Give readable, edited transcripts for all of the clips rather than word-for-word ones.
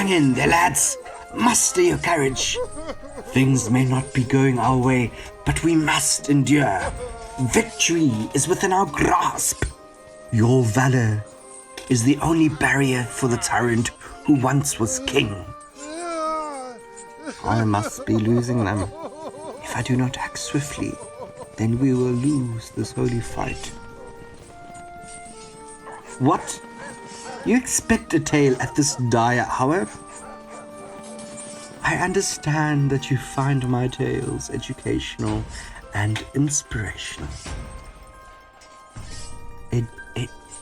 Hang in there, lads. Muster your courage. Things may not be going our way, but we must endure. Victory is within our grasp. Your valor is the only barrier for the tyrant who once was king. I must be losing them. If I do not act swiftly, then we will lose this holy fight. What? You expect a tale at this dire hour? I understand that you find my tales educational and inspirational.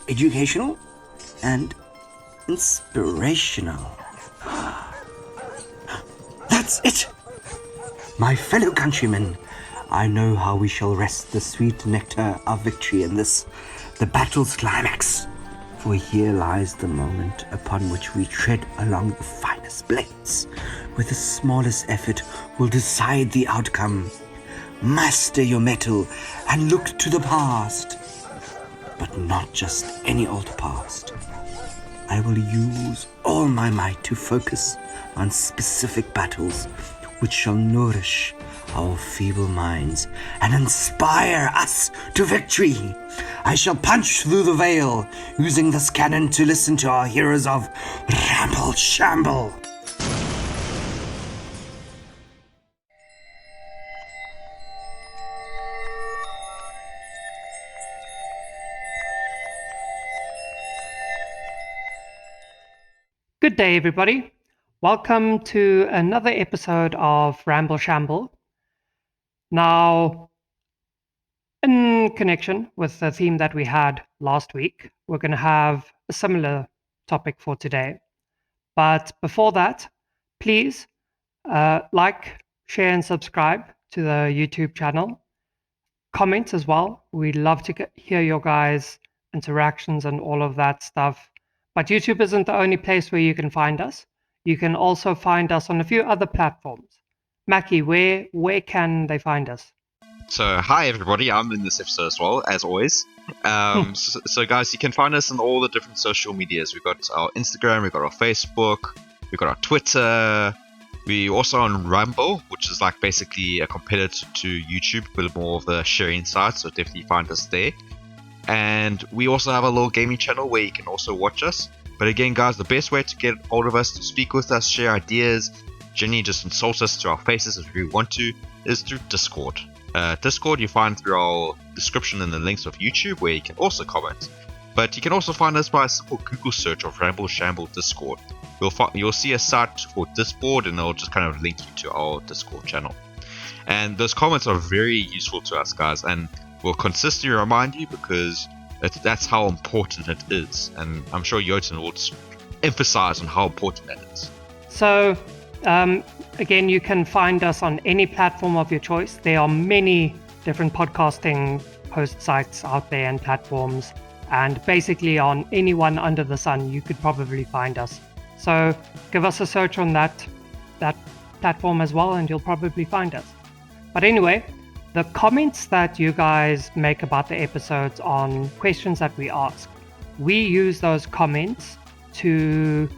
Educational and inspirational. That's it! My fellow countrymen, I know how we shall wrest the sweet nectar of victory in this, the battle's climax. For here lies the moment upon which we tread along the finest blades, where the smallest effort will decide the outcome. Master your mettle and look to the past. But not just any old past. I will use all my might to focus on specific battles which shall nourish our feeble minds and inspire us to victory. I shall punch through the veil, using this cannon to listen to our heroes of Ramble Shamble. Good day, everybody. Welcome to another episode of Ramble Shamble. Now, in connection with the theme that we had last week, we're going to have a similar topic for today. But before that, please like, share, and subscribe to the YouTube channel. Comment as well. We'd love to hear your guys' interactions and all of that stuff. But YouTube isn't the only place where you can find us. You can also find us on a few other platforms. Mackie, where can they find us? So, hi everybody, I'm in this episode as well, as always. So guys, you can find us on all the different social medias. We've got our Instagram, we've got our Facebook, we've got our Twitter. We're also on Ramble, which is like basically a competitor to YouTube, but more of the sharing side, so definitely find us there. And we also have a little gaming channel where you can also watch us. But again, guys, the best way to get hold of us, to speak with us, share ideas, genuinely just insult us to our faces if you want to, is through Discord. Discord you find through our description in the links of YouTube, where you can also comment. But you can also find us by a simple Google search of Ramble Shamble Discord. You'll see a site for Discord, and it'll just kind of link you to our Discord channel. And those comments are very useful to us, guys, and we'll consistently remind you because that's how important it is. And I'm sure Jotun will emphasize on how important that is. So, again, you can find us on any platform of your choice. There are many different podcasting host sites out there and platforms. And basically on any one under the sun, you could probably find us. So give us a search on that platform as well, and you'll probably find us. But anyway, the comments that you guys make about the episodes on questions that we ask, we use those comments to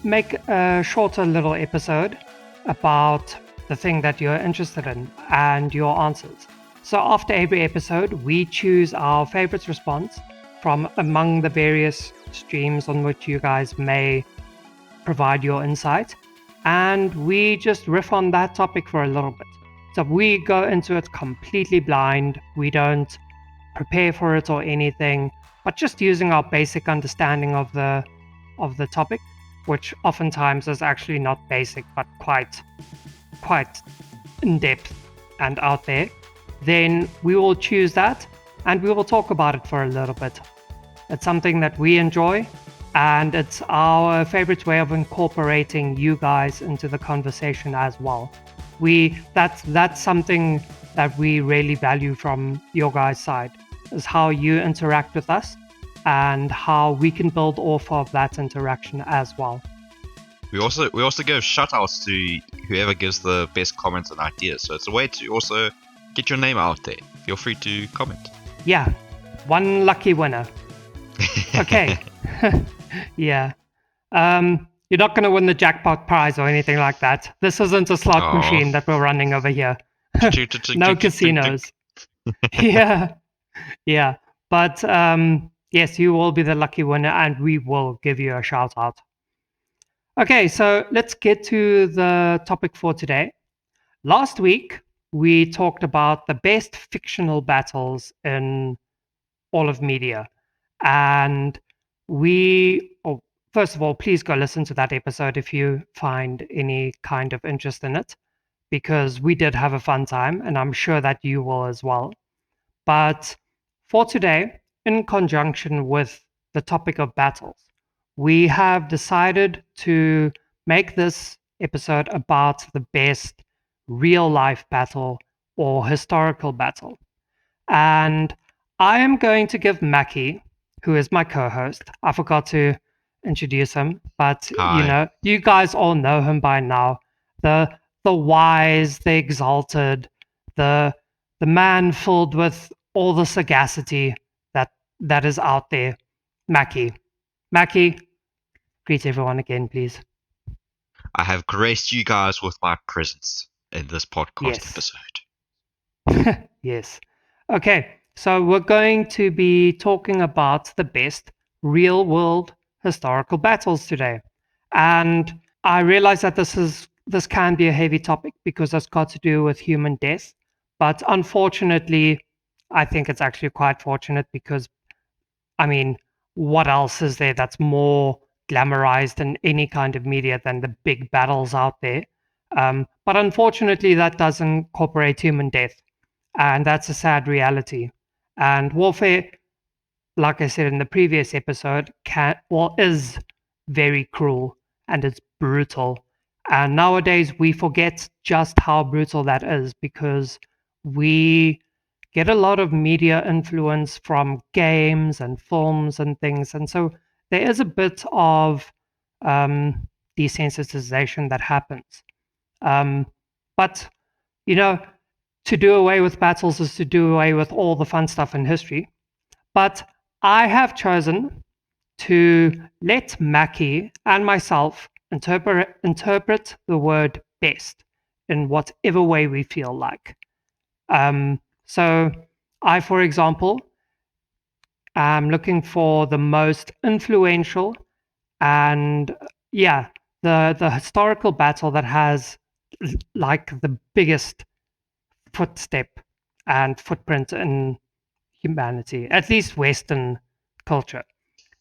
make a shorter little episode about the thing that you're interested in and your answers. So after every episode, we choose our favorite response from among the various streams on which you guys may provide your insight, and we just riff on that topic for a little bit. So we go into it completely blind. We don't prepare for it or anything, but just using our basic understanding of the topic, which oftentimes is actually not basic but quite in depth and out there. Then we will choose that and we will talk about it for a little bit. It's something that we enjoy, and it's our favorite way of incorporating you guys into the conversation as well. That's something that we really value from your guys' side, is how you interact with us and how we can build off of that interaction as well. We also give shout outs to whoever gives the best comments and ideas, so it's a way to also get your name out there. Feel free to comment. Yeah, one lucky winner. Okay. Yeah. You're not going to win the jackpot prize or anything like that. This isn't a slot Oh. machine that we're running over here. No No casinos. Yeah, yeah. But yes, you will be the lucky winner, and we will give you a shout out. Okay, so let's get to the topic for today. Last week, we talked about the best fictional battles in all of media. And first of all, please go listen to that episode if you find any kind of interest in it, because we did have a fun time, and I'm sure that you will as well. But for today, in conjunction with the topic of battles, we have decided to make this episode about the best real life battle or historical battle. And I am going to give Mackie, who is my co host, I forgot to introduce him, but Hi. you guys all know him by now. The the wise, the exalted, the the man filled with all the sagacity that is out there. Mackie. Mackie, greet everyone again, please. I have graced you guys with my presence in this podcast Yes. episode. Yes. Okay, so we're going to be talking about the best real world historical battles today. And I realize that this can be a heavy topic because it's got to do with human death. But unfortunately, I think it's actually quite fortunate because I mean, what else is there that's more glamorized in any kind of media than the big battles out there? But unfortunately, that does incorporate human death, and that's a sad reality. And warfare, like I said in the previous episode, is very cruel and it's brutal. And nowadays we forget just how brutal that is because we get a lot of media influence from games and films and things. And so there is a bit of um, desensitization that happens. Um, but, you know, to do away with battles is to do away with all the fun stuff in history. But I have chosen to let Mackie and myself interpret the word best in whatever way we feel like. So I, for example, am looking for the most influential and yeah, the historical battle that has like the biggest footstep and footprint in humanity, at least Western culture.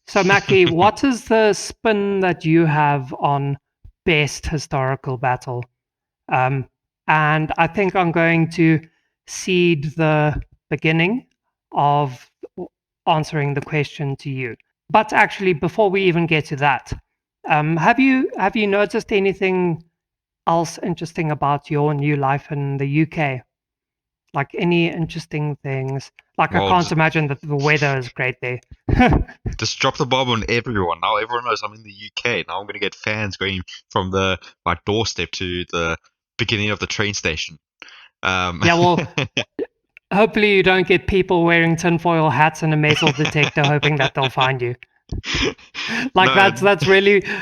So, Mackie, what is the spin that you have on best historical battle? Um, and I think I'm going to cede the beginning of answering the question to you. But actually, before we even get to that, have you noticed anything else interesting about your new life in the UK? Like any interesting things? Like I Well, can't imagine that the weather is great there. just drop the bomb on everyone. Now everyone knows I'm in the UK. Now I'm going to get fans going from my doorstep to the beginning of the train station. Yeah, well, hopefully you don't get people wearing tinfoil hats and a metal detector hoping that they'll find you. Like no,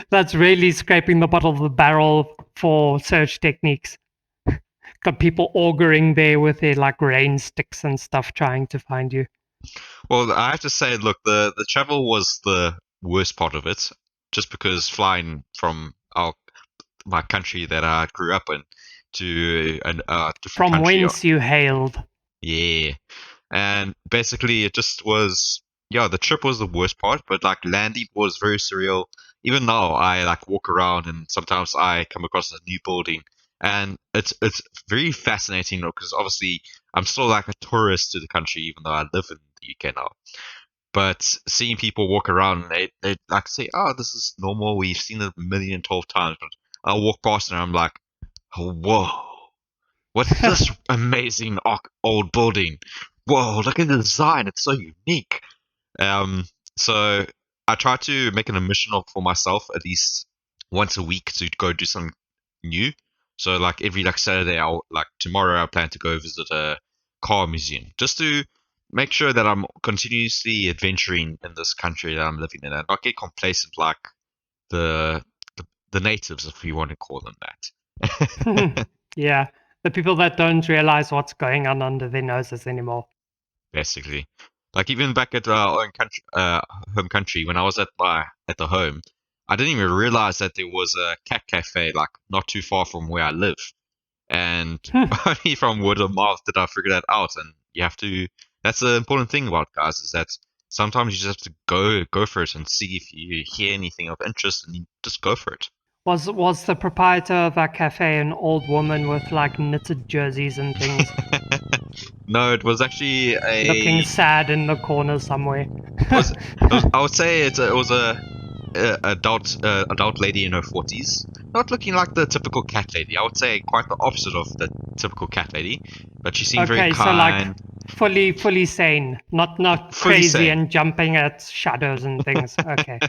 that's really scraping the bottom of the barrel for search techniques. Got people auguring there with their like rain sticks and stuff trying to find you. well, I have to say, look, the travel was the worst part of it, just because flying from my country that I grew up in to a different From country. whence you hailed. Yeah. And basically, it just was, yeah, the trip was the worst part, but like landing was very surreal. Even now, I like walk around and sometimes I come across a new building, and it's very fascinating because obviously I'm still like a tourist to the country, even though I live in the UK now. But seeing people walk around, and they like say, "Oh, this is normal. We've seen it a million, 12 times." But I'll walk past and I'm like, "Oh, whoa. What's this amazing old building? Whoa, look at the design. It's so unique." Um, so I try to make an admission for myself at least once a week to go do something new. So like every like Saturday, I'll like tomorrow I plan to go visit a car museum just to make sure that I'm continuously adventuring in this country that I'm living in and not get complacent like the the natives, if you want to call them that. Yeah, the people that don't realize what's going on under their noses anymore. Basically, like even back at our own country, home country, when I was at the home, I didn't even realize that there was a cat cafe like not too far from where I live, and only from word of mouth did I figure that out. And you have to. That's the important thing about guys, is that sometimes you just have to go for it and see if you hear anything of interest, and you just go for it. Was the proprietor of that cafe an old woman with like knitted jerseys and things, No, it was actually looking sad in the corner somewhere? I would say it was a adult lady in her 40s, not looking like the typical cat lady. I would say quite the opposite of the typical cat lady, but she seemed very Okay, so kind. like fully sane, not Fully crazy sane. and jumping at shadows and things. Okay.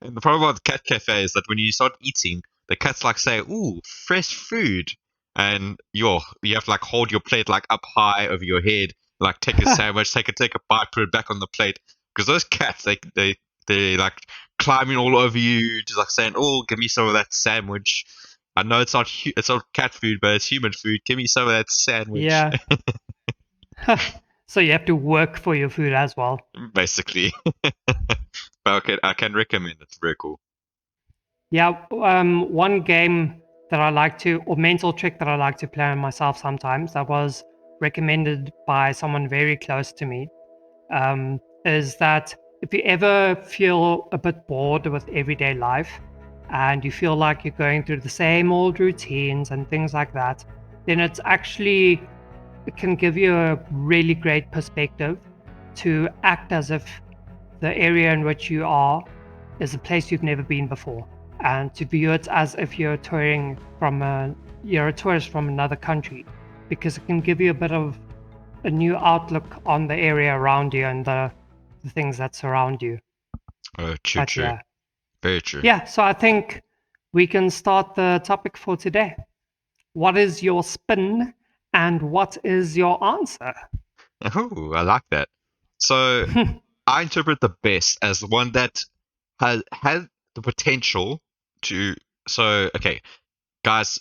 And the problem about the cat cafe is that when you start eating, the cats like say, "Ooh, fresh food," and you have to like hold your plate like up high over your head, like take a sandwich, take a bite, put it back on the plate, because those cats they like climbing all over you, just like saying, "Oh, give me some of that sandwich." I know it's not cat food, but it's human food. Give me some of that sandwich. Yeah. So you have to work for your food as well. Basically. But I can recommend it. It's very cool. Yeah, one game that I like to, or mental trick that I like to play on myself sometimes, that was recommended by someone very close to me, is that if you ever feel a bit bored with everyday life and you feel like you're going through the same old routines and things like that, then it can give you a really great perspective to act as if the area in which you are is a place you've never been before, and to view it as if you're you're a tourist from another country, because it can give you a bit of a new outlook on the area around you and the things that surround you. Oh, true, But true. yeah, Very true. yeah. So I think we can start the topic for today. What is your spin, and what is your answer? Oh, I like that. So I interpret the best as the one that has the potential to. So okay, guys.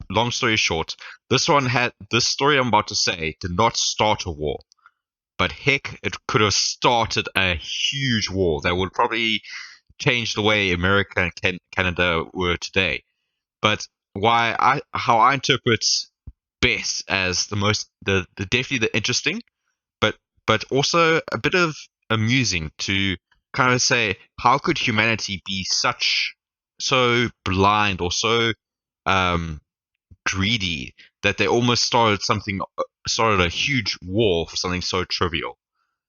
Long story short, this story I'm about to say did not start a war, but heck, it could have started a huge war that would probably change the way America and Canada were today. But how I interpret best as the definitely the interesting, but also a bit of amusing to kind of say, how could humanity be so blind or so um greedy that they almost started a huge war for something so trivial.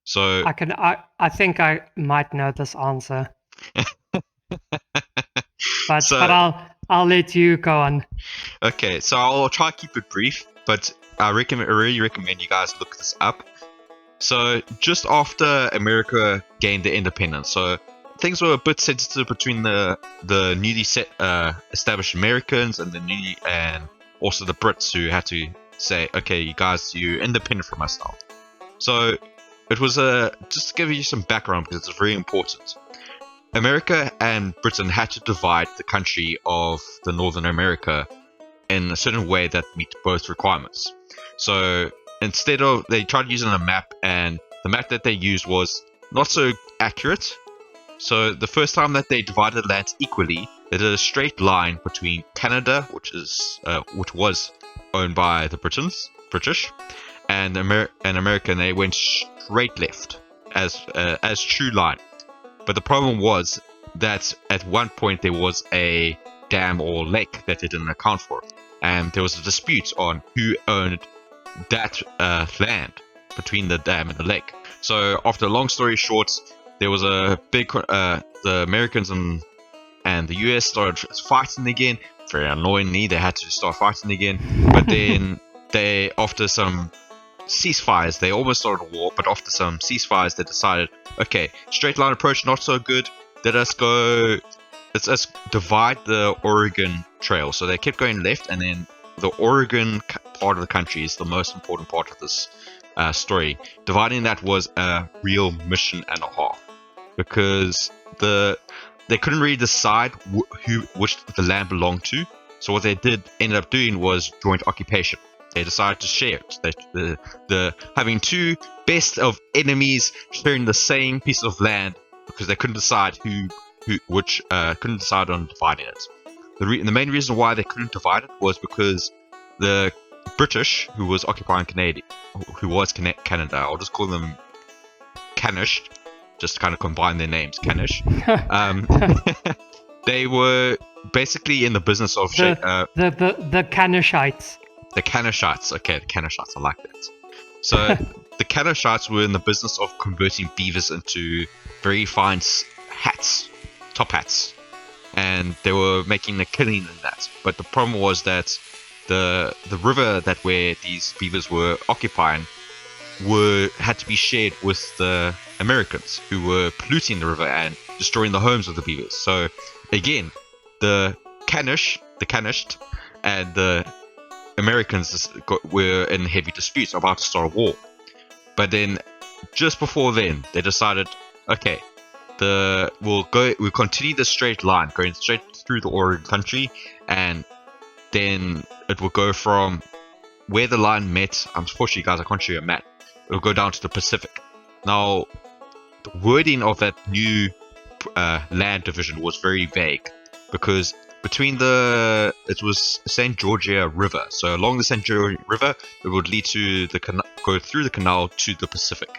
So I think I might know this answer, but so I'll let you go on. okay, so I'll try to keep it brief, but I really recommend you guys look this up. So just after America gained their independence, so things were a bit sensitive between the newly established Americans and and also the Brits, who had to say, okay, you guys, you're independent from us now. So it was just to give you some background, because it's very important. America and Britain had to divide the country of the Northern America in a certain way that meet both requirements. So they tried using a map, and the map that they used was not so accurate. So the first time that they divided land equally, they did a straight line between Canada, which was owned by the British, and America, and they went straight left as true line. But the problem was that at one point there was a dam or lake that they didn't account for, and there was a dispute on who owned that land between the dam and the lake. So after a long story short, there was a big the Americans and the US started fighting again. Very annoyingly, they had to start fighting again. But then after some ceasefires, they almost started a war, but after some ceasefires, they decided, okay, straight line approach not so good. Let's divide the Oregon Trail. So they kept going left, and then the Oregon part of the country is the most important part of this story. Dividing that was a real mission and a half, because they couldn't really decide which the land belonged to. So what they ended up doing was joint occupation. They decided to share it. The having two best of enemies sharing the same piece of land because they couldn't decide couldn't decide on dividing it. The main reason why they couldn't divide it was because the British, who was occupying Canada, I'll just call them Canish, just to kind of combine their names, Canish. They were basically in the business of the Canishites. The Canishites, okay, the Canishites, I like that. So the Canishites were in the business of converting beavers into very fine hats, top hats, and they were making a killing in that. But the problem was that the river where these beavers were occupying had to be shared with the Americans, who were polluting the river and destroying the homes of the beavers. So again, the Canish, and the Americans were in heavy disputes, about to start a war. But then, just before then, they decided, okay, we'll continue the straight line, going straight through the Oregon country, and then it will go from where the line met. Unfortunately, guys, I can't show you a map. It'll go down to the Pacific. Now, the wording of that new land division was very vague, because between it was St. Georgia River, so along the St. Georgia River, it would lead to go through the canal to the Pacific.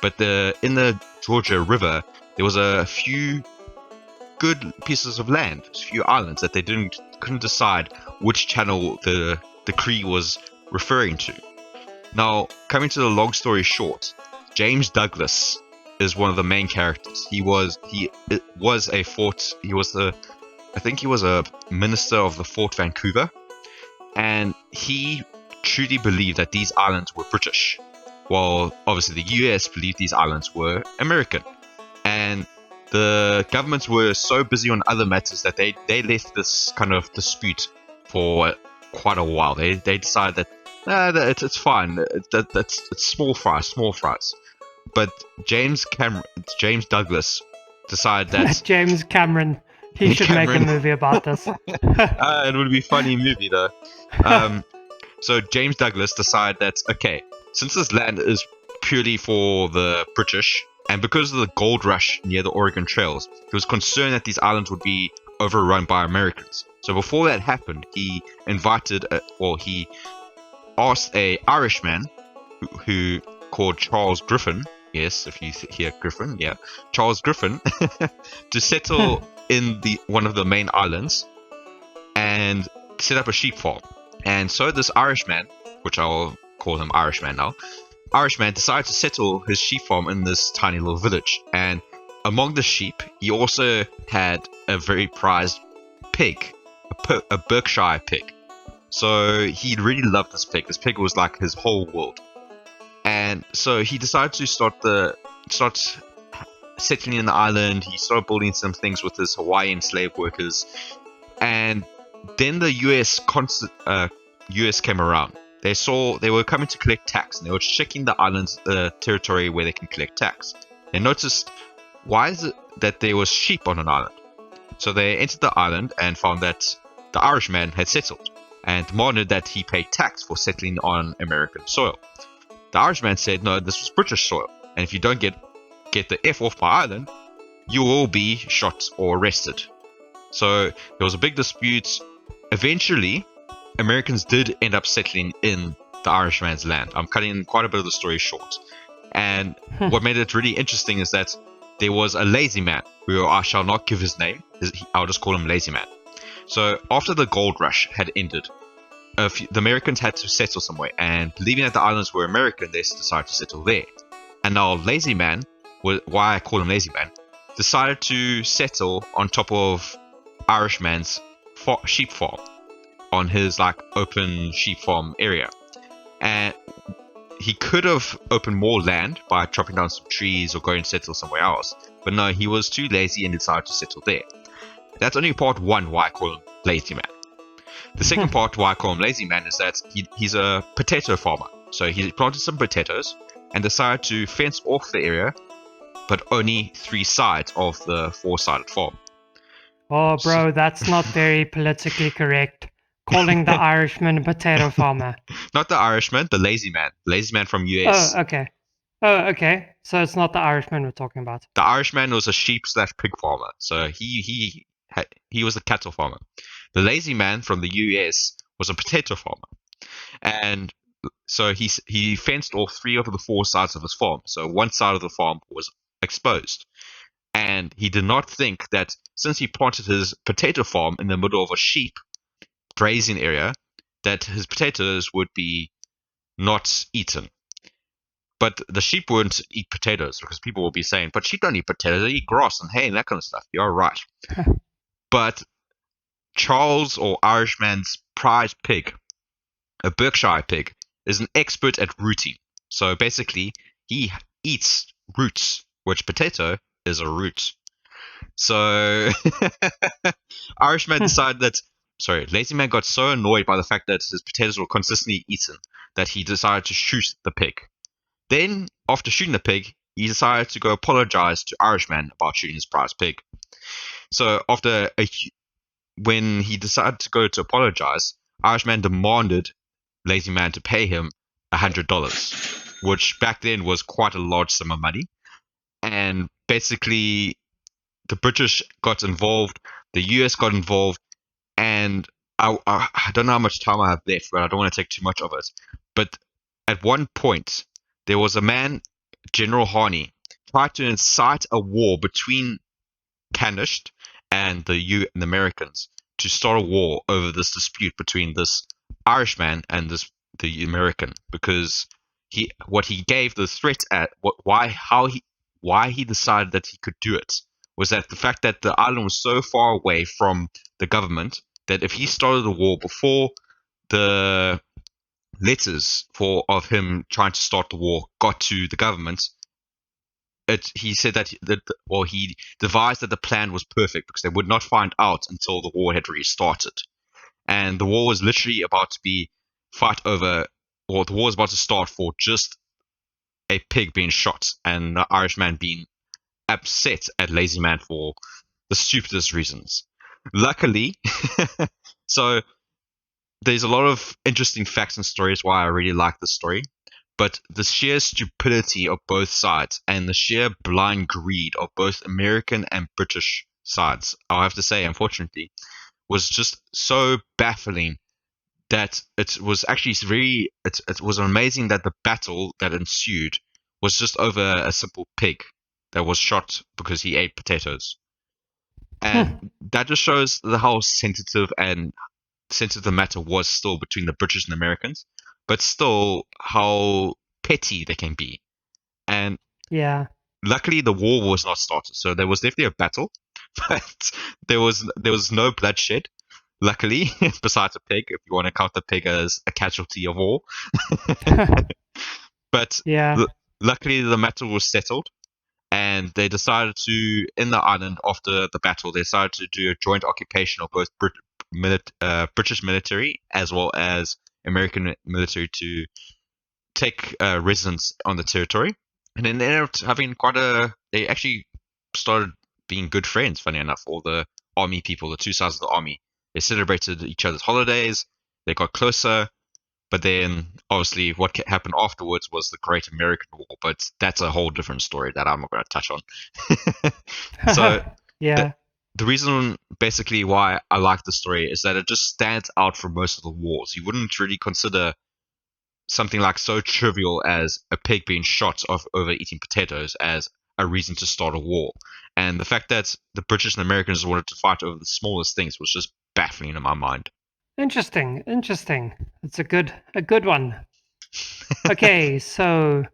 But in the Georgia River, there was a few good pieces of land, a few islands that they couldn't decide which channel the decree was referring to. Now, coming to the long story short, James Douglas is one of the main characters. He was a minister of the Fort Vancouver, and he truly believed that these islands were British, while obviously the US believed these islands were American. And the governments were so busy on other matters that they left this kind of dispute for quite a while. They decided that it's fine. It's small fries. But James Douglas decided that James Cameron. He should make a movie about this. It would be a funny movie though. So James Douglas decided that, okay, since this land is purely for the British, and because of the gold rush near the Oregon trails, he was concerned that these islands would be overrun by Americans. So before that happened, he he asked a Irishman who called Charles Griffin. Yes, if you hear Griffin, yeah, Charles Griffin, to settle in one of the main islands and set up a sheep farm. And so this Irishman, which I'll call him Irishman now, decided to settle his sheep farm in this tiny little village. And among the sheep, he also had a very prized pig, a Berkshire pig. So he really loved this pig. This pig was like his whole world. And so he decided to start settling in the island. He started building some things with his Hawaiian slave workers. And then the US came around. They were coming to collect tax, and they were checking the island's territory where they can collect tax. They noticed, why is it that there was sheep on an island? So they entered the island and found that the Irishman had settled and demanded that he pay tax for settling on American soil. The Irishman said, no, this was British soil, and if you don't get the F off my island, you will be shot or arrested. So there was a big dispute. Eventually, Americans did end up settling in the Irishman's land. I'm cutting quite a bit of the story short. And what made it really interesting is that there was a lazy man, who I shall not give his name. I'll just call him Lazy Man. So after the gold rush had ended, the Americans had to settle somewhere, and believing that the islands were American, they decided to settle there. And now Lazy Man, why I call him Lazy Man, decided to settle on top of Irishman's sheep farm, on his open sheep farm area. And he could have opened more land by chopping down some trees or going to settle somewhere else, but no, he was too lazy and decided to settle there. That's only part one why I call him Lazy Man. The second part why I call him Lazy Man is that he's a potato farmer. So he planted some potatoes and decided to fence off the area, but only 3 sides of the 4-sided farm. Oh, bro, that's not very politically correct. Calling the Irishman a potato farmer. Not the Irishman, the lazy man from Oh, US. okay. Oh, okay. So it's not the Irishman we're talking about. The Irishman was a sheep/pig farmer, so he was a cattle farmer. The lazy man from the US was a potato farmer, and so he fenced all three of the four sides of his farm. So one side of the farm was exposed, and he did not think that since he planted his potato farm in the middle of a sheep grazing area, that his potatoes would be not eaten. But the sheep wouldn't eat potatoes because people will be saying, but sheep don't eat potatoes, they eat grass and hay and that kind of stuff. You're right. But Charles, or Irishman's prize pig, a Berkshire pig, is an expert at rooting. So basically, he eats roots, which potato is a root. So Irishman decided that, Lazy Man got so annoyed by the fact that his potatoes were consistently eaten that he decided to shoot the pig. Then, after shooting the pig, he decided to go apologize to Irishman about shooting his prize pig. So when he decided to go to apologize, Irishman demanded Lazy Man to pay him $100, which back then was quite a large sum of money. And basically, the British got involved, the US got involved, and I don't know how much time I have left, but I don't want to take too much of it. But at one point, there was a man, General Harney, tried to incite a war between Canished and the Americans to start a war over this dispute between this Irishman and the American, because what he gave the threat at why he decided that he could do it was that the fact that the island was so far away from the government that if he started the war before the letters of him trying to start the war got to the government, he said that he devised that the plan was perfect because they would not find out until the war had restarted, and the war was literally about to be fight over, or the war was about to start for just a pig being shot and the Irishman being upset at Lazy Man for the stupidest reasons. Luckily, so there's a lot of interesting facts and stories why I really like this story. But the sheer stupidity of both sides and the sheer blind greed of both American and British sides, I'll have to say, unfortunately, was just so baffling that it was actually it was amazing that the battle that ensued was just over a simple pig that was shot because he ate potatoes. And that just shows how sensitive the matter was still between the British and Americans, but still how petty they can be. And Yeah. luckily, the war was not started, so there was definitely a battle, but there was no bloodshed. Luckily, besides a pig, if you want to count the pig as a casualty of war. But Yeah. luckily, the matter was settled, and they decided to, in the island after the battle, they decided to do a joint occupation of both British military as well as American military to take residence on the territory. And then they ended up having they actually started being good friends, funny enough, all the army people, the two sides of the army. They celebrated each other's holidays, they got closer, but then obviously what happened afterwards was the Great American War, but that's a whole different story that I'm not going to touch on. So the, Yeah. the reason basically why I like the story is that it just stands out from most of the wars. You wouldn't really consider something like so trivial as a pig being shot over eating potatoes as a reason to start a war. And the fact that the British and Americans wanted to fight over the smallest things was just baffling in my mind. Interesting. Interesting. It's a good one. Okay, so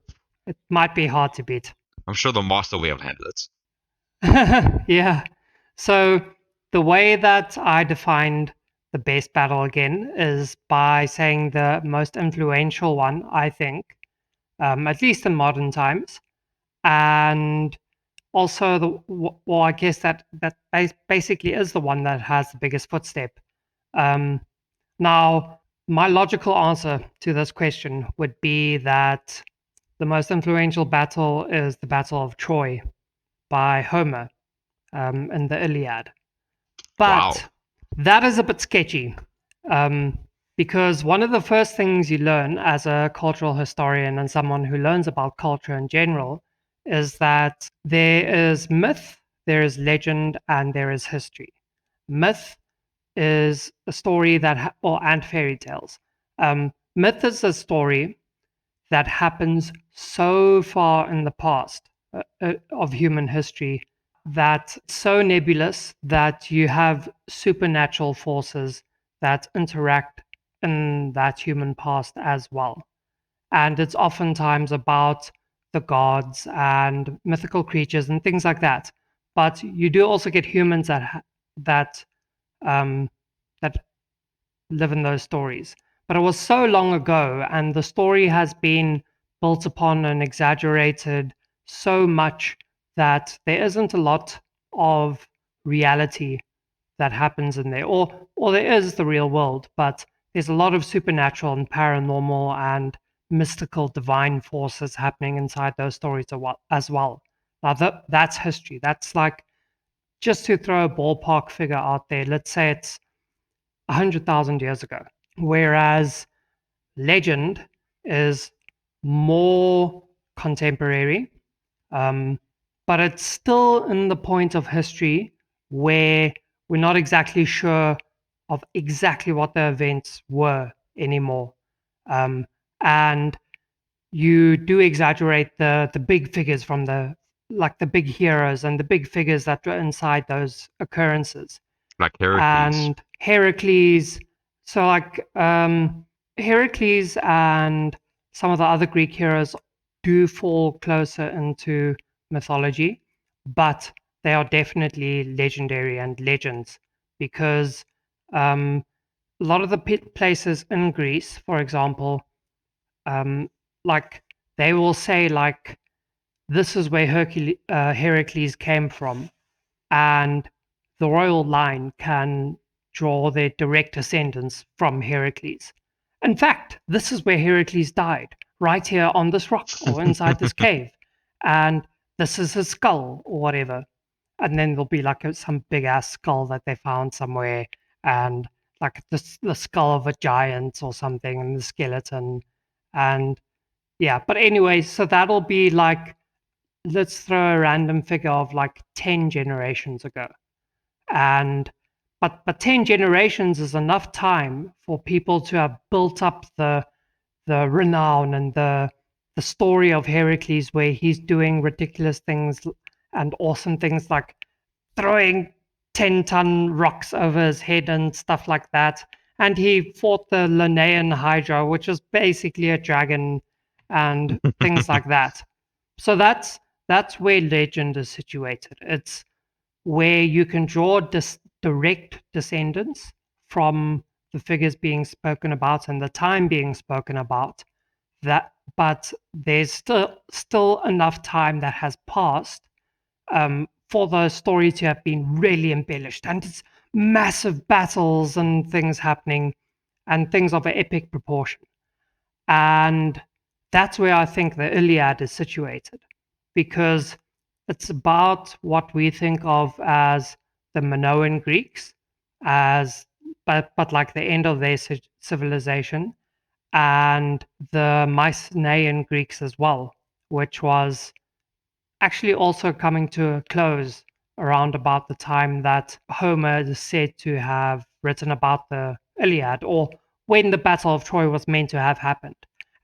it might be hard to beat. I'm sure the master will handle it. Yeah. So the way that I defined the best battle again is by saying the most influential one, I think, at least in modern times, and also well, I guess that basically is the one that has the biggest footstep. Um, Now, my logical answer to this question would be that the most influential battle is the Battle of Troy by Homer in the Iliad. Wow. But that is a bit sketchy, because one of the first things you learn as a cultural historian and someone who learns about culture in general is that there is myth, there is legend, and there is history. Myth is a story that, and fairy tales. Myth is a story that happens so far in the past of human history that so nebulous that you have supernatural forces that interact in that human past as well. And it's oftentimes about the gods and mythical creatures and things like that. But you do also get humans that um, that live in those stories. But it was so long ago, and the story has been built upon and exaggerated so much that there isn't a lot of reality that happens in there. Or there is the real world, but there's a lot of supernatural and paranormal and mystical divine forces happening inside those stories as well. Now that's history. That's like, just to throw a ballpark figure out there, let's say it's 100,000 years ago. Whereas legend is more contemporary, um, but it's still in the point of history where we're not exactly sure of exactly what the events were anymore. Um, and you do exaggerate the big figures from the big heroes and the big figures that were inside those occurrences. Like Heracles. And Heracles. So like Heracles and some of the other Greek heroes do fall closer into mythology, but they are definitely legendary and legends because um, a lot of the places in Greece, for example, um, like they will say like this is where Heracles came from, and the royal line can draw their direct descendants from Heracles. In fact, this is where Heracles died, right here on this rock or inside this cave, and this is his skull or whatever. And then there'll be like some big ass skull that they found somewhere, and like the skull of a giant or something, and the skeleton, and yeah. But anyway, so that'll be like, let's throw a random figure of like 10 generations ago. And but 10 generations is enough time for people to have built up the renown and the story of Heracles, where he's doing ridiculous things and awesome things like throwing 10-ton rocks over his head and stuff like that. And he fought the Linnaean Hydra, which is basically a dragon, and things like that. So that's where legend is situated. It's where you can draw direct descendants from the figures being spoken about and the time being spoken about. That, but there's still enough time that has passed for the story to have been really embellished, and it's massive battles and things happening, and things of an epic proportion. And that's where I think the Iliad is situated, because it's about what we think of as the Minoan Greeks, as but like the end of their civilization, and the Mycenaean Greeks as well, which was actually also coming to a close around about the time that Homer is said to have written about the Iliad, or when the Battle of Troy was meant to have happened.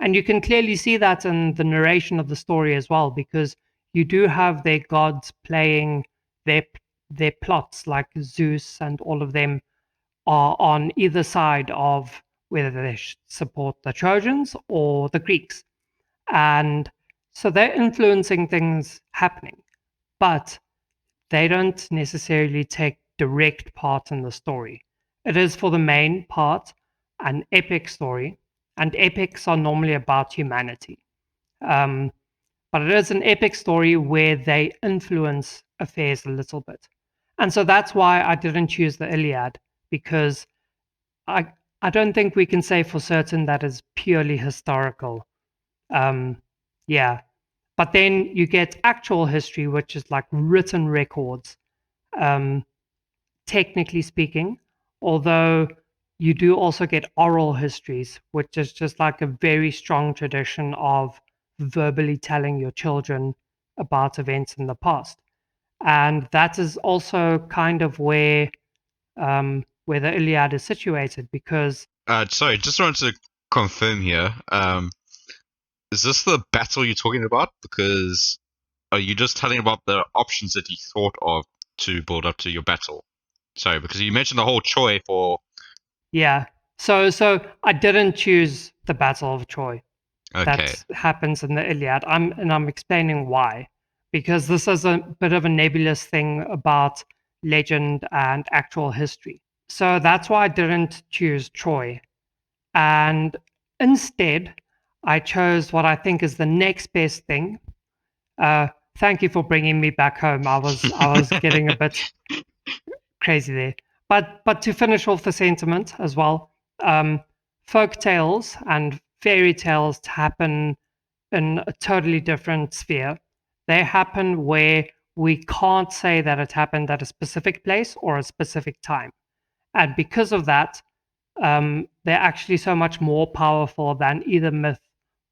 And you can clearly see that in the narration of the story as well, because you do have their gods playing their their plots, like Zeus and all of them are on either side of whether they support the Trojans or the Greeks. And so they're influencing things happening, but they don't necessarily take direct part in the story. It is, for the main part, an epic story, and epics are normally about humanity. Um, but it is an epic story where they influence affairs a little bit. And so that's why I didn't choose the Iliad, because I I don't think we can say for certain that is purely historical. Um, yeah, but then you get actual history, which is like written records, um, technically speaking, although you do also get oral histories, which is just like a very strong tradition of verbally telling your children about events in the past. And that is also kind of where the Iliad is situated, because Sorry, just wanted to confirm here. Is this the battle you're talking about? Because are you just telling about the options that you thought of to build up to your battle? Sorry, because you mentioned the whole Troy for. yeah. So I didn't choose the Battle of Troy. Okay. That happens in the Iliad. I'm explaining why, because this is a bit of a nebulous thing about legend and actual history. So that's why I didn't choose Troy, and instead I chose what I think is the next best thing. Uh, Thank you for bringing me back home. I was getting a bit crazy there. But to finish off the sentiment as well, folk tales and fairy tales happen in a totally different sphere. They happen where we can't say that it happened at a specific place or a specific time. And because of that, they're actually so much more powerful than either myth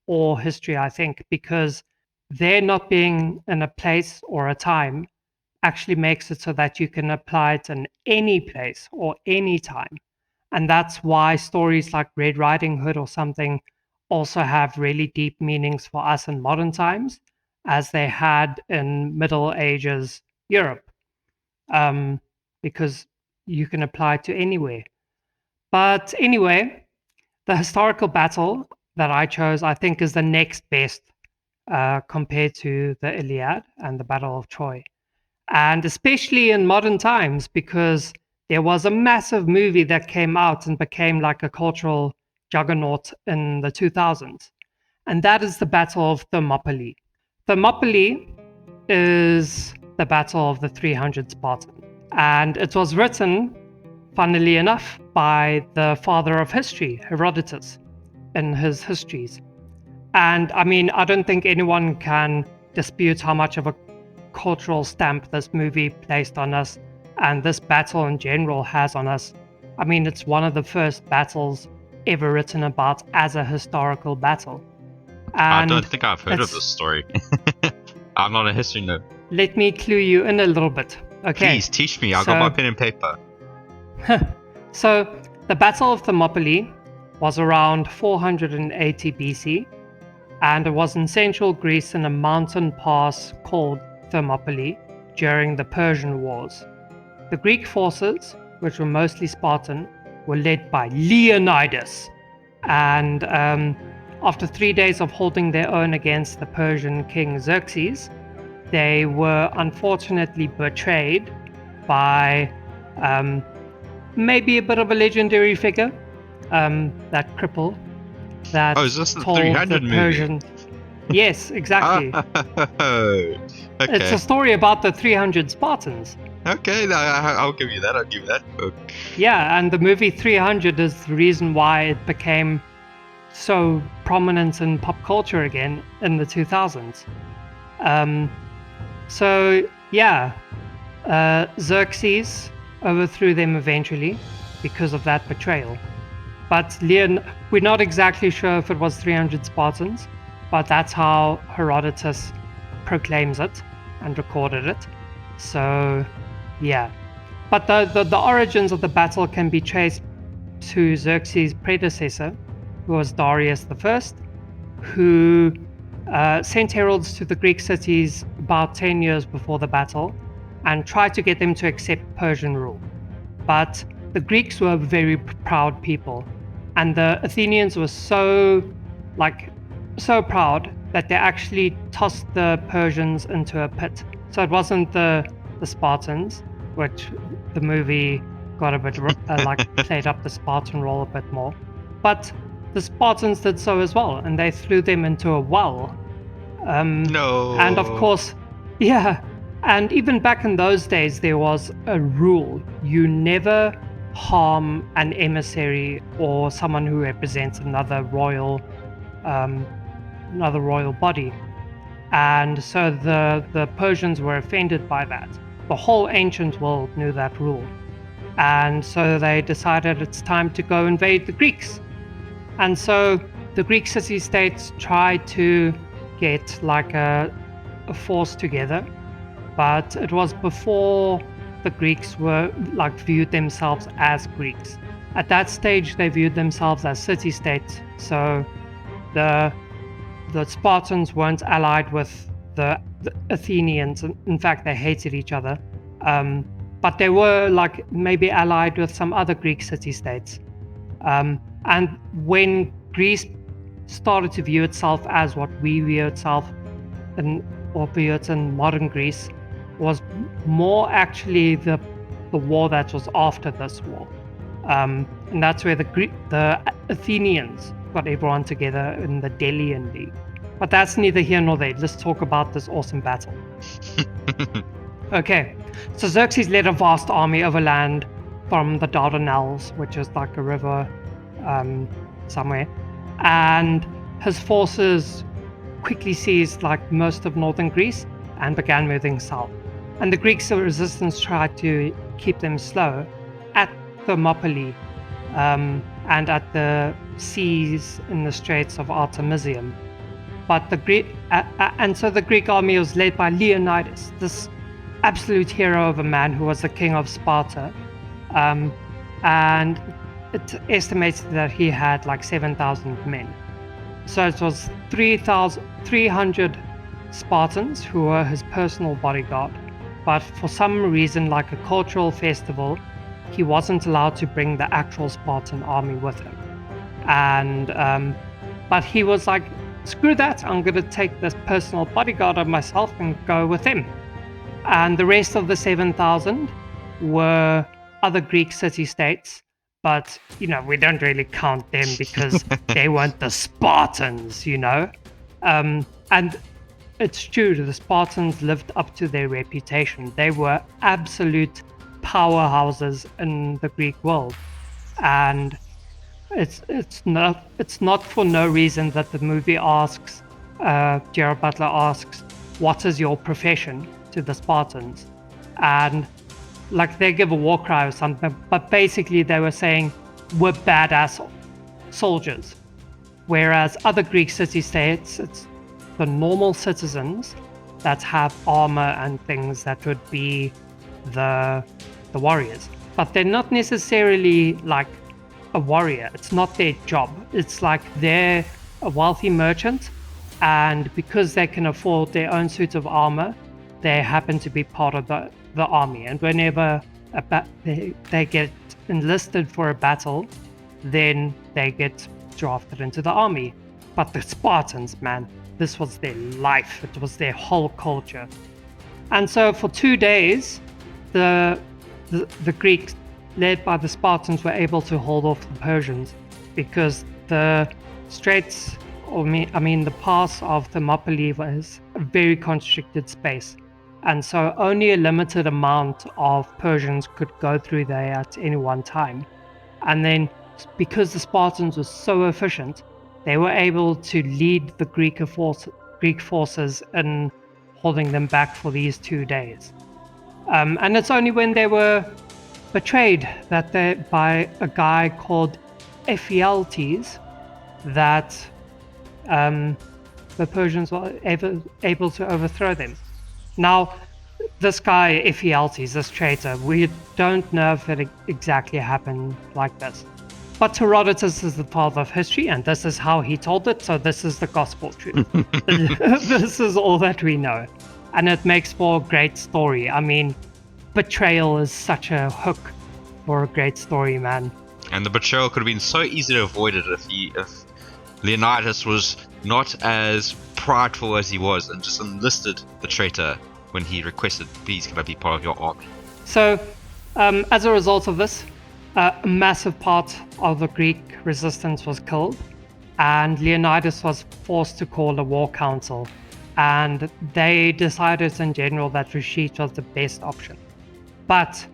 or history, I think, because they're not being in a place or a time actually makes it so that you can apply it in any place or any time. And that's why stories like Red Riding Hood or something also have really deep meanings for us in modern times, as they had in Middle Ages Europe, because you can apply it to anywhere. But anyway, the historical battle that I chose, I think, is the next best compared to the Iliad and the Battle of Troy. And especially in modern times, because there was a massive movie that came out and became like a cultural juggernaut in the 2000s. And that is the Battle of Thermopylae. Thermopylae is the Battle of the 300 Spartans. And it was written, funnily enough, by the father of history, Herodotus, in his histories. And I mean, I don't think anyone can dispute how much of a cultural stamp this movie placed on us and this battle in general has on us. I mean, it's one of the first battles ever written about as a historical battle. I And don't think I've heard of this story. I'm not a history nerd. let me clue you in a little bit. Okay. Please teach me. I got my pen and paper. So, the Battle of Thermopylae was around 480 BC, and it was in central Greece in a mountain pass called Thermopylae during the Persian Wars. The Greek forces, which were mostly Spartan, were led by Leonidas, and after 3 days of holding their own against the Persian king Xerxes, they were unfortunately betrayed by maybe a bit of a legendary figure, that cripple that Oh, is this the told 300 the movie? Persian. Yes, exactly. Oh, It's okay. a story about the 300 Spartans. Okay, I'll give you that. I'll give you that. Okay. Yeah, and the movie 300 is the reason why it became so prominent in pop culture again in the 2000s. So, yeah, Xerxes overthrew them eventually because of that betrayal. But we're not exactly sure if it was 300 Spartans, but that's how Herodotus proclaims it and recorded it. So, yeah. But the origins of the battle can be traced to Xerxes' predecessor, who was Darius I, who sent heralds to the Greek cities about 10 years before the battle and tried to get them to accept Persian rule. But the Greeks were a very proud people, and the Athenians were so proud that they actually tossed the Persians into a pit. So it wasn't the Spartans, which the movie got a bit played up the Spartan role a bit more, but the Spartans did so as well, and they threw them into a well. No. And of course, yeah, and even back in those days, there was a rule: you never harm an emissary or someone who represents another royal body. And so the Persians were offended by that. The whole ancient world knew that rule. And so they decided it's time to go invade the Greeks. And so the Greek city-states tried to get like a force together, but it was before the Greeks were like viewed themselves as Greeks. At that stage, they viewed themselves as city-states. So the Spartans weren't allied with the Athenians. In fact, they hated each other. But they were like maybe allied with some other Greek city-states. And when Greece started to view itself as what we view itself or view it in modern Greece, was more actually the war that was after this war. And that's where the Athenians got everyone together in the Delian League. But that's neither here nor there. Let's talk about this awesome battle. Okay, so Xerxes led a vast army overland from the Dardanelles, which is like a river somewhere, and his forces quickly seized like most of northern Greece and began moving south. And the Greeks' resistance tried to keep them slow at Thermopylae and at the seas in the Straits of Artemisium. But the Greek army was led by Leonidas, this absolute hero of a man who was the king of Sparta, and it's estimated that he had like 7,000 men. So it was 300 Spartans who were his personal bodyguard, but for some reason, like a cultural festival, he wasn't allowed to bring the actual Spartan army with him. And but he was like, screw that, I'm going to take this personal bodyguard of myself and go with him. And the rest of the 7,000 were other Greek city-states, but, you know, we don't really count them because they weren't the Spartans, you know. And it's true, the Spartans lived up to their reputation. They were absolute powerhouses in the Greek world. And it's not for no reason that the movie asks, Gerard Butler asks, what is your profession to the Spartans? And like they give a war cry or something, but basically they were saying we're badass soldiers. Whereas other Greek city-states, it's the normal citizens that have armor and things that would be the warriors. But they're not necessarily like a warrior. It's not their job. It's like they're a wealthy merchant, and because they can afford their own suit of armor, they happen to be part of the army. And whenever they get enlisted for a battle, then they get drafted into the army. But the Spartans, man, this was their life. It was their whole culture. And so for 2 days, the Greeks, led by the Spartans, were able to hold off the Persians because the straits, the pass of Thermopylae was a very constricted space. And so only a limited amount of Persians could go through there at any one time. And then because the Spartans were so efficient, they were able to lead the Greek forces in holding them back for these 2 days. And it's only when they were betrayed by a guy called Ephialtes that the Persians were able to overthrow them. Now, this guy Ephialtes, this traitor, we don't know if it exactly happened like this. But Herodotus is the father of history, and this is how he told it, so this is the gospel truth. This is all that we know. And it makes for a great story. I mean, betrayal is such a hook for a great story, man. And the betrayal could have been so easily avoided if Leonidas was not as prideful as he was and just enlisted the traitor when he requested, please can I be part of your army. So, as a result of this, a massive part of the Greek resistance was killed, and Leonidas was forced to call a war council, and they decided in general that retreat was the best option. But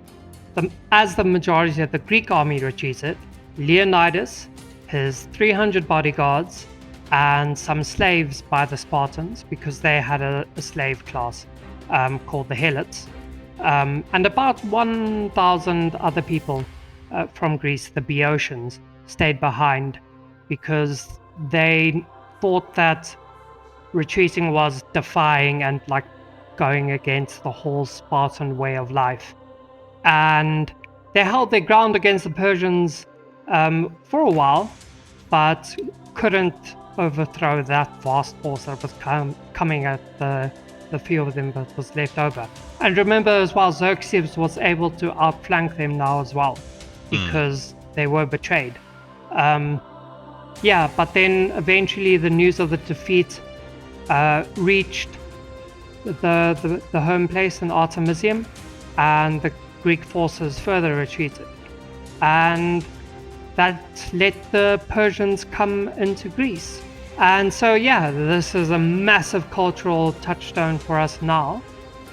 as the majority of the Greek army retreated, Leonidas, his 300 bodyguards, and some slaves by the Spartans, because they had a slave class called the Helots, And about 1,000 other people from Greece, the Boeotians, stayed behind because they thought that retreating was defying and like going against the whole Spartan way of life. And they held their ground against the Persians for a while, but couldn't overthrow that vast force that was coming at the few of them that was left over. And remember as well, Xerxes was able to outflank them now as well, because they were betrayed. Yeah, but then eventually the news of the defeat reached the home place in Artemisium, and the Greek forces further retreated. And that let the Persians come into Greece. And so, yeah, this is a massive cultural touchstone for us now.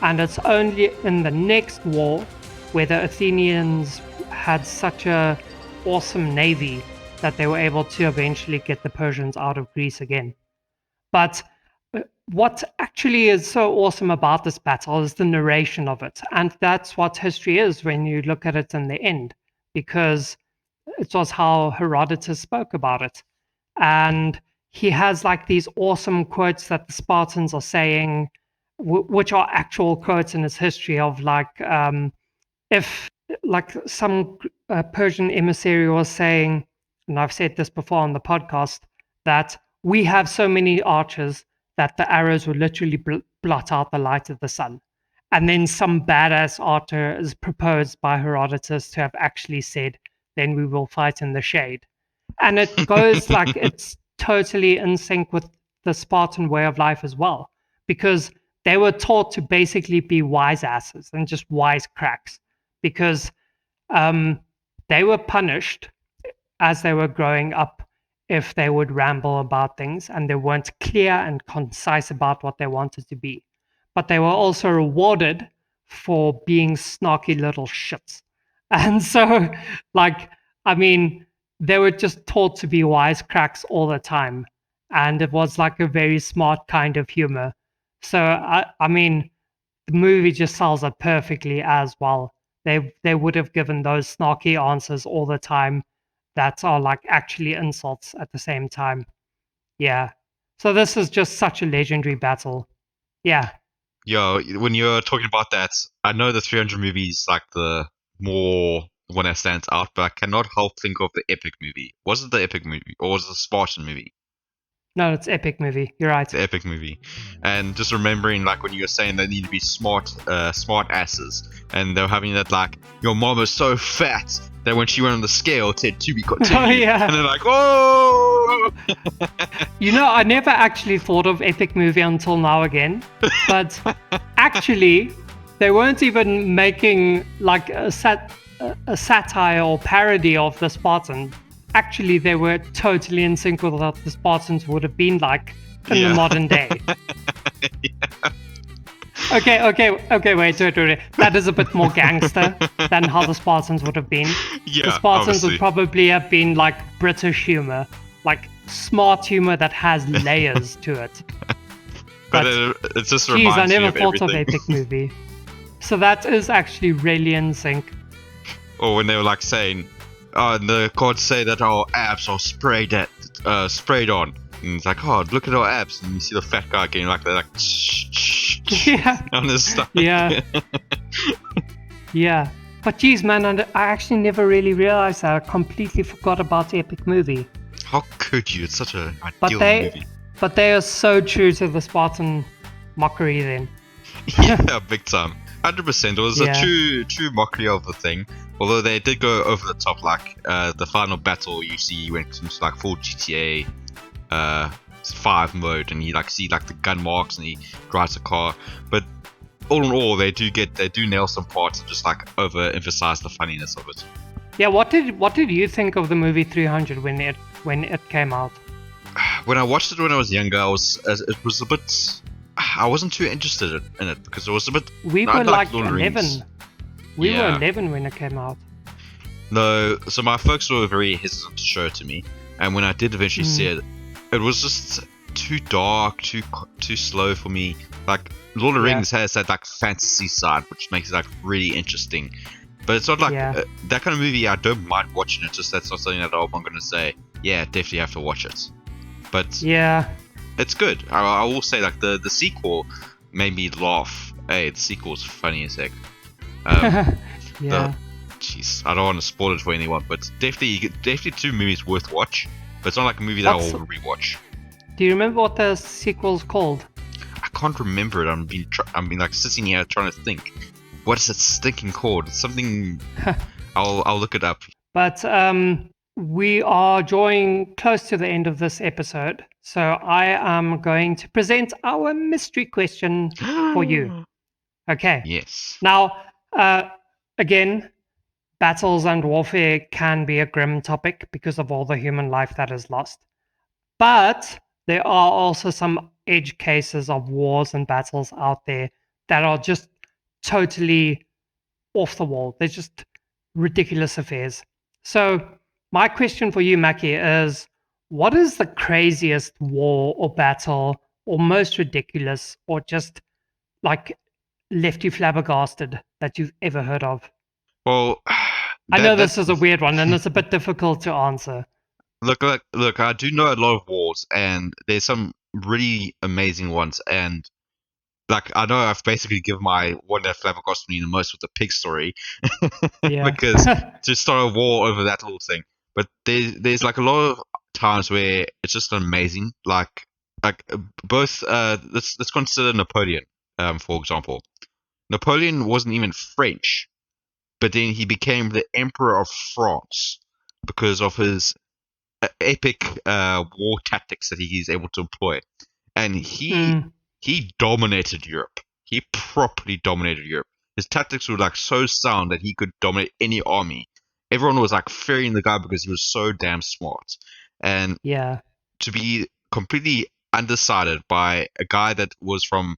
And it's only in the next war where the Athenians had such a awesome navy that they were able to eventually get the Persians out of Greece again. But what actually is so awesome about this battle is the narration of it. And that's what history is when you look at it in the end, because it was how Herodotus spoke about it. And he has like these awesome quotes that the Spartans are saying, which are actual quotes in his history of like, if like some Persian emissary was saying, and I've said this before on the podcast, that we have so many archers that the arrows would literally blot out the light of the sun. And then some badass archer is proposed by Herodotus to have actually said, then we will fight in the shade. And it goes like it's totally in sync with the Spartan way of life as well, because they were taught to basically be wise asses and just wise cracks, because they were punished as they were growing up if they would ramble about things and they weren't clear and concise about what they wanted to be. But they were also rewarded for being snarky little shits. And so, like, I mean, they were just taught to be wisecracks all the time. And it was like a very smart kind of humor. So, I mean, the movie just sells it perfectly as well. They would have given those snarky answers all the time that are like actually insults at the same time. Yeah. So this is just such a legendary battle. Yeah. Yo, when you're talking about that, I know the 300 movie is like the more one that stands out, but I cannot help think of the epic movie. Was it the epic movie or was it the Spartan movie? No, it's epic movie. You're right. The epic movie. And just remembering, like, when you were saying they need to be smart asses, and they were having that, like, your mom is so fat that when she went on the scale, it said to be continued. Oh, yeah. And they're like, oh! You know, I never actually thought of epic movie until now again, but actually, they weren't even making like a satire or parody of the Spartan. Actually, they were totally in sync with what the Spartans would have been like in the modern day. Yeah. Okay, wait. That is a bit more gangster than how the Spartans would have been. Yeah, the Spartans obviously. would probably have been like British humor, like smart humor that has layers to it. But it just geez, reminds I never me of thought everything. of epic movie. So that is actually really in sync. Or when they were like saying, and the cards say that our abs are sprayed on. And it's like, oh, look at our abs. And you see the fat guy getting like that, like, Yeah. on his stomach. Yeah. Yeah. But geez, man, I actually never really realized that. I completely forgot about the epic movie. How could you? It's such an ideal movie. But they are so true to the Spartan mockery then. Yeah, big time. 100%. It was Yeah. a true mockery of the thing. Although they did go over the top, like the final battle you see went into like full GTA 5 mode, and you like see like the gun marks and he drives a car. But all in all, they do nail some parts and just like overemphasize the funniness of it. Yeah, what did you think of the movie 300 when it came out? When I watched it when I was younger, it was a bit. I wasn't too interested in it because it was a bit. We I were like like Lord of the 11. Rings. We Yeah. were 11 when it came out. No, so my folks were very hesitant to show it to me, and when I did eventually see it, it was just too dark, too slow for me. Like Lord of the Rings has that like fantasy side, which makes it like really interesting. But it's not like that kind of movie. I don't mind watching it. Just that's not something that I'm gonna say. Yeah, definitely have to watch it. But yeah, it's good. I will say like the sequel made me laugh. Hey, the sequel's funny as heck. yeah. Jeez, I don't want to spoil it for anyone, but definitely two movies worth watch. But it's not like a movie that I will rewatch. Do you remember what the sequel's called? I can't remember it. I'm like sitting here trying to think. What is it stinking called? It's something. I'll look it up. But we are drawing close to the end of this episode, so I am going to present our mystery question for you. Okay. Yes. Now, again, battles and warfare can be a grim topic because of all the human life that is lost. But there are also some edge cases of wars and battles out there that are just totally off the wall. They're just ridiculous affairs. So, my question for you, Mackie, is what is the craziest war or battle or most ridiculous or just like left you flabbergasted that you've ever heard of? Well, I know this is a weird one and it's a bit difficult to answer. Look! I do know a lot of wars, and there's some really amazing ones. And like, I know I've basically given my one that flabbergasted me the most with the pig story, because to start a war over that little thing. But there's like a lot of times where it's just amazing. Like both. Let's consider Napoleon, for example. Napoleon wasn't even French, but then he became the Emperor of France because of his epic war tactics that he's able to employ, and he dominated Europe. He properly dominated Europe. His tactics were like so sound that he could dominate any army. Everyone was like fearing the guy because he was so damn smart. And to be completely undecided by a guy that was from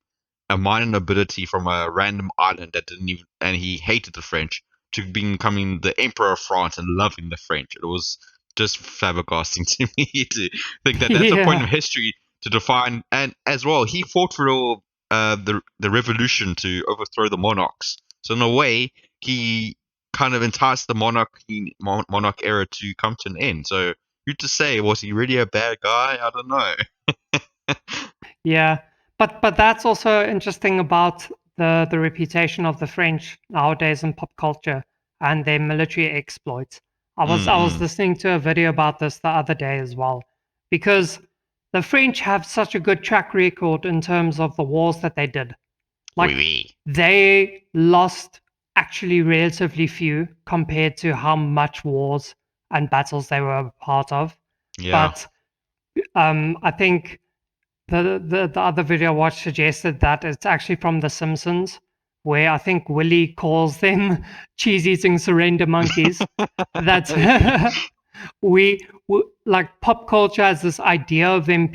a minor nobility from a random island that didn't even, and he hated the French, to becoming the Emperor of France and loving the French. It was just flabbergasting to me to think that that's a point of history to define. And as well, he fought for all the revolution to overthrow the monarchs. So in a way, he kind of enticed the monarch era to come to an end. So who to say, was he really a bad guy? I don't know. Yeah, but that's also interesting about the reputation of the French nowadays in pop culture and their military exploits. I was listening to a video about this the other day as well, because the French have such a good track record in terms of the wars that they did. Like they lost actually relatively few compared to how much wars and battles they were a part of. Yeah. But I think the other video I watched suggested that it's actually from The Simpsons, where I think Willie calls them cheese-eating surrender monkeys. That we like pop culture has this idea of them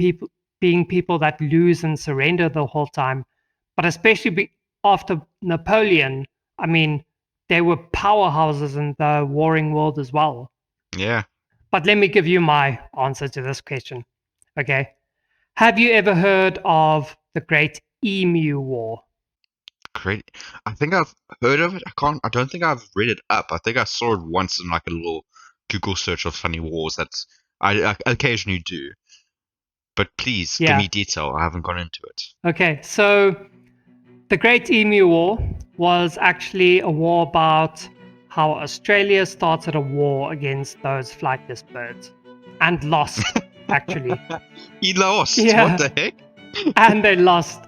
being people that lose and surrender the whole time, but especially after Napoleon, I mean, they were powerhouses in the warring world as well. Yeah. But let me give you my answer to this question. Okay. Have you ever heard of the Great Emu War? Great. I think I've heard of it. I don't think I've read it up. I think I saw it once in like a little Google search of funny wars that I occasionally do. But please give me detail. I haven't gone into it. Okay, so the Great Emu War was actually a war about how Australia started a war against those flightless birds and lost, actually. He lost? What the heck? And they lost.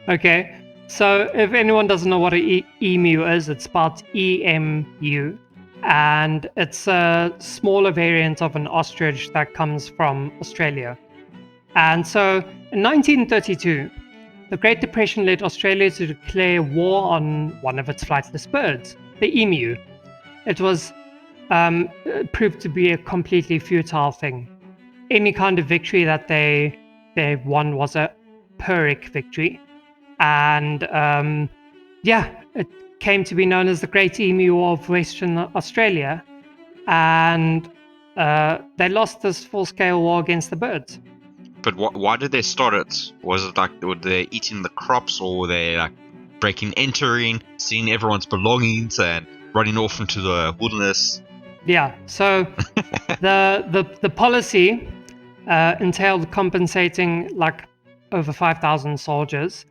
Okay, so if anyone doesn't know what an emu is, it's spelled EMU. And it's a smaller variant of an ostrich that comes from Australia. And so in 1932, the Great Depression led Australia to declare war on one of its flightless birds, the emu. It was proved to be a completely futile thing. Any kind of victory that they won was a Pyrrhic victory. And it came to be known as the Great Emu War of Western Australia. And they lost this full-scale war against the birds. But why did they start it? Was it like were they eating the crops, or were they like breaking, entering, seeing everyone's belongings, and running off into the wilderness? Yeah. So the policy entailed compensating like over 5,000 soldiers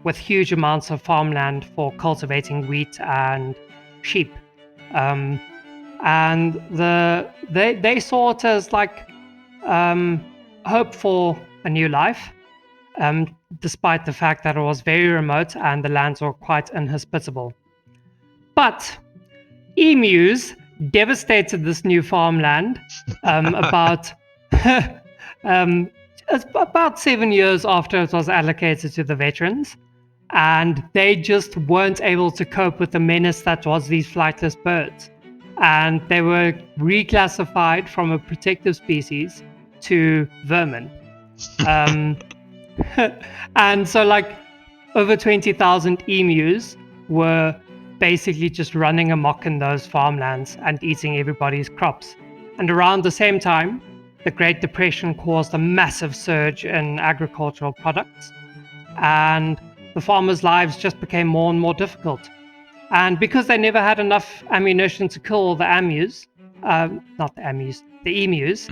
with huge amounts of farmland for cultivating wheat and sheep. And they saw it as like hope for a new life, despite the fact that it was very remote and the lands were quite inhospitable. But emus devastated this new farmland about about 7 years after it was allocated to the veterans, and they just weren't able to cope with the menace that was these flightless birds, and they were reclassified from a protective species to vermin. And so like over 20,000 emus were basically just running amok in those farmlands and eating everybody's crops. And around the same time, the Great Depression caused a massive surge in agricultural products, and the farmers' lives just became more and more difficult. And because they never had enough ammunition to kill all the not the emus, the emus.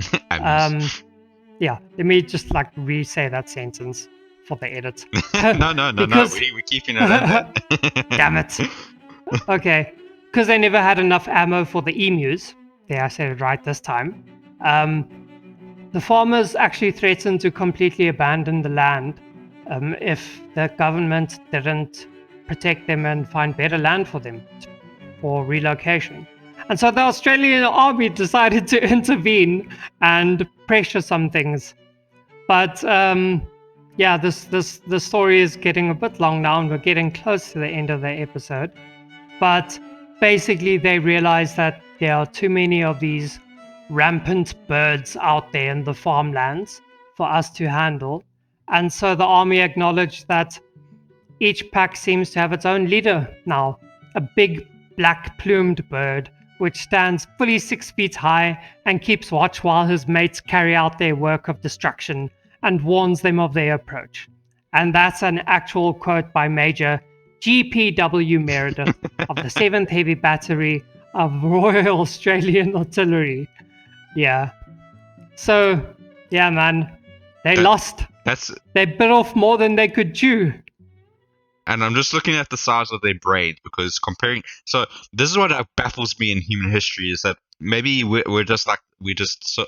Yeah, let me just like re-say that sentence for the edit. No. We're keeping it in there. Damn it. Okay, because they never had enough ammo for the emus. There, I said it right this time. The farmers actually threatened to completely abandon the land if the government didn't protect them and find better land for them for relocation. And so the Australian army decided to intervene and pressure some things. But yeah, this story is getting a bit long now, and we're getting close to the end of the episode. But basically, they realized that there are too many of these rampant birds out there in the farmlands for us to handle. And so the army acknowledged that each pack seems to have its own leader now, a big black plumed bird which stands fully 6 feet high and keeps watch while his mates carry out their work of destruction and warns them of their approach. And that's an actual quote by Major G.P.W. Meredith of the 7th Heavy Battery of Royal Australian Artillery. Yeah. So, yeah, man, they lost. They bit off more than they could chew. And I'm just looking at the size of their brain, because comparing. So this is what baffles me in human history, is that maybe we're just like we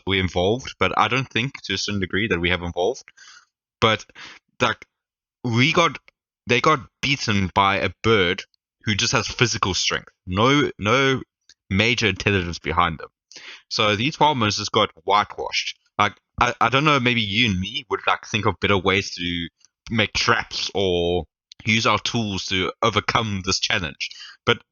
evolved, but I don't think to a certain degree that we have evolved. But like they got beaten by a bird who just has physical strength, no major intelligence behind them. So these farmers just got whitewashed. Like I don't know, maybe you and me would like think of better ways to make traps or use our tools to overcome this challenge. But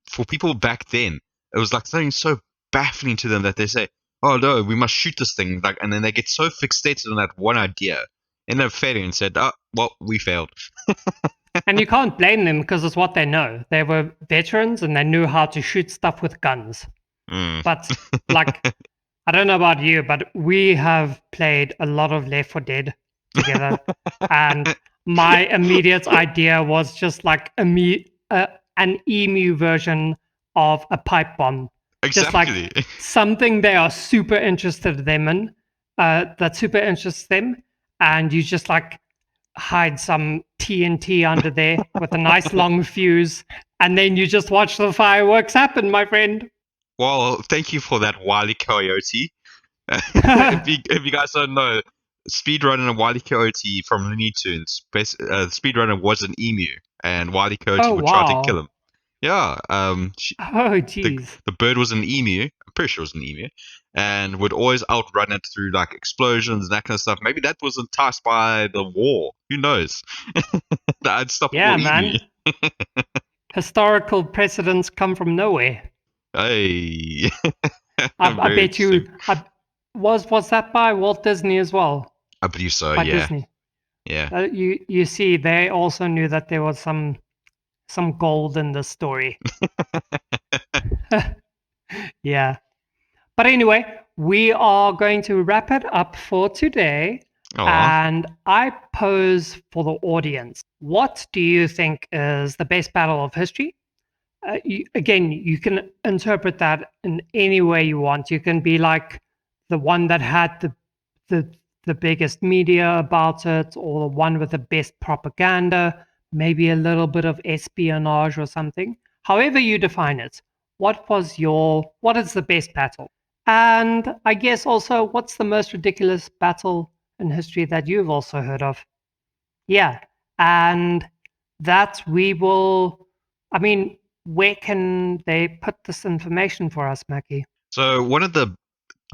for people back then, it was like something so baffling to them that they say, "Oh no, we must shoot this thing!" Like, and then they get so fixated on that one idea, end up failing and said, "Oh, well, we failed." And you can't blame them, because it's what they know. They were veterans and they knew how to shoot stuff with guns. But like, I don't know about you, but we have played a lot of Left 4 Dead together, and my immediate idea was just like an emu version of a pipe bomb. Exactly. Just like something they are super interested in, that super interests them, and you just like hide some TNT under there with a nice long fuse, and then you just watch the fireworks happen, my friend. Well, thank you for that, Wile E. Coyote. if you guys don't know, Speedrunner and Wile E. Coyote from Looney Tunes. Speedrunner was an emu, and Wile E. Coyote would try to kill him. Yeah. The bird was an emu. I'm pretty sure it was an emu, and would always outrun it through like explosions and that kind of stuff. Maybe that was enticed by the war. Who knows? The unstoppable emu. Historical precedents come from nowhere. Hey. I bet you. Was that by Walt Disney as well? I believe so. By yeah. Disney. Yeah. You see, they also knew that there was some gold in the story. Yeah. But anyway, we are going to wrap it up for today. Aw. And I pose for the audience, what do you think is the best battle of history? Again, you can interpret that in any way you want. You can be like the one that had the the biggest media about it, or the one with the best propaganda, maybe a little bit of espionage or something. However you define it, what is the best battle? And I guess also, what's the most ridiculous battle in history that you've also heard of? Yeah. And that we will, I mean, where can they put this information for us, Mackie? So one of the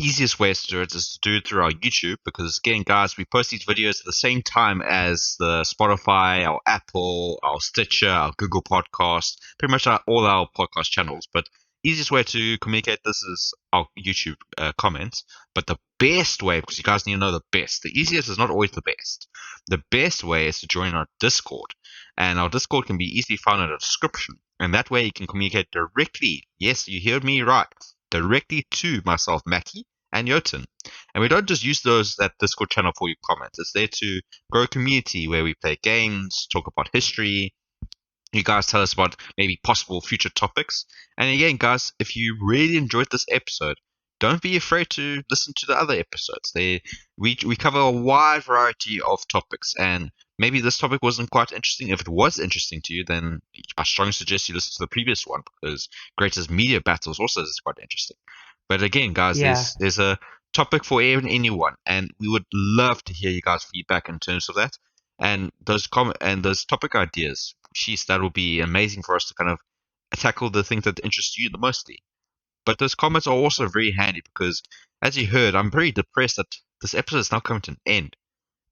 easiest ways to do it is to do it through our YouTube, because again, guys, we post these videos at the same time as the Spotify, our Apple, our Stitcher, our Google Podcast, pretty much all our podcast channels. But easiest way to communicate this is our YouTube comments. But the best way, because you guys need to know the best, the easiest is not always the best. The best way is to join our Discord, and our Discord can be easily found in the description. And that way you can communicate directly. Yes, you heard me right, directly to myself, Mackie, and Jotun. And we don't just use that Discord channel for your comments. It's there to grow a community where we play games, talk about history. You guys tell us about maybe possible future topics. And again, guys, if you really enjoyed this episode, don't be afraid to listen to the other episodes. We cover a wide variety of topics, and maybe this topic wasn't quite interesting. If it was interesting to you, then I strongly suggest you listen to the previous one, because Greatest Media Battles also is quite interesting. But again, guys, Yeah. there's a topic for anyone, and we would love to hear you guys' feedback in terms of that. And those those topic ideas, that will be amazing for us to kind of tackle the things that interest you the mostly. But those comments are also very handy, because, as you heard, I'm very depressed that this episode is now coming to an end.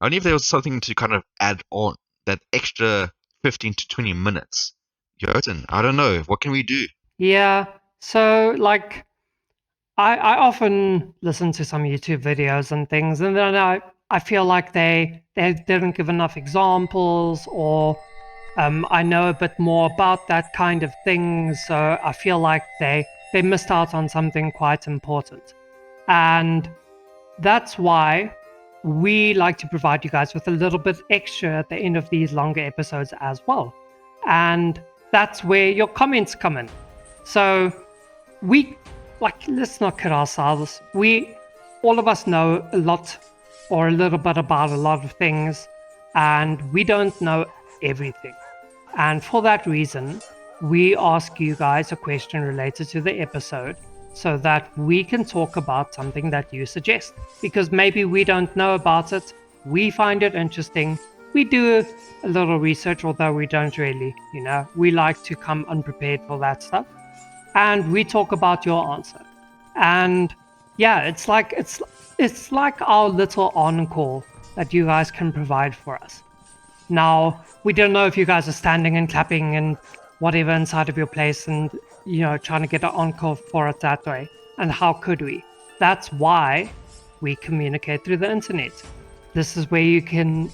Only if there was something to kind of add on, that extra 15 to 20 minutes. Jotun, I don't know. What can we do? Yeah. So, like, I often listen to some YouTube videos and things, and then I feel like they didn't give enough examples, or I know a bit more about that kind of thing, so I feel like they missed out on something quite important. And that's why we like to provide you guys with a little bit extra at the end of these longer episodes as well. And that's where your comments come in. So let's not kid ourselves. All of us know a lot or a little bit about a lot of things, and we don't know everything. And for that reason, we ask you guys a question related to the episode, so that we can talk about something that you suggest. Because maybe we don't know about it, we find it interesting, we do a little research, although we don't really, we like to come unprepared for that stuff. And we talk about your answer. And yeah, it's like our little on-call that you guys can provide for us. Now, we don't know if you guys are standing and clapping and whatever inside of your place and, trying to get an encore for it that way. And how could we? That's why we communicate through the internet. This is where you can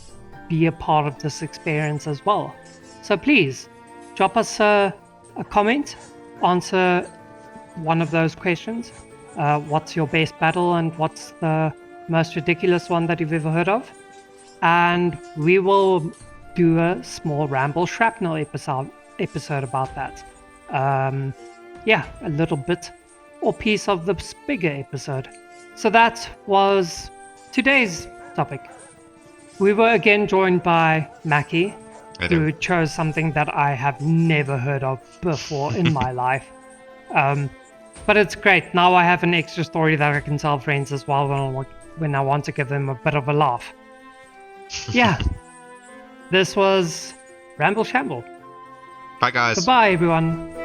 be a part of this experience as well. So please, drop us a comment, answer one of those questions. What's your best battle, and what's the most ridiculous one that you've ever heard of? And we will do a small Ramble Shrapnel episode about that. A little bit or piece of the bigger episode. So that was today's topic. We were again joined by Mackie, who chose something that I have never heard of before in my life. But it's great. Now I have an extra story that I can tell friends as well when I want to give them a bit of a laugh. Yeah. This was Ramble Shamble. Bye, guys. Bye-bye, everyone.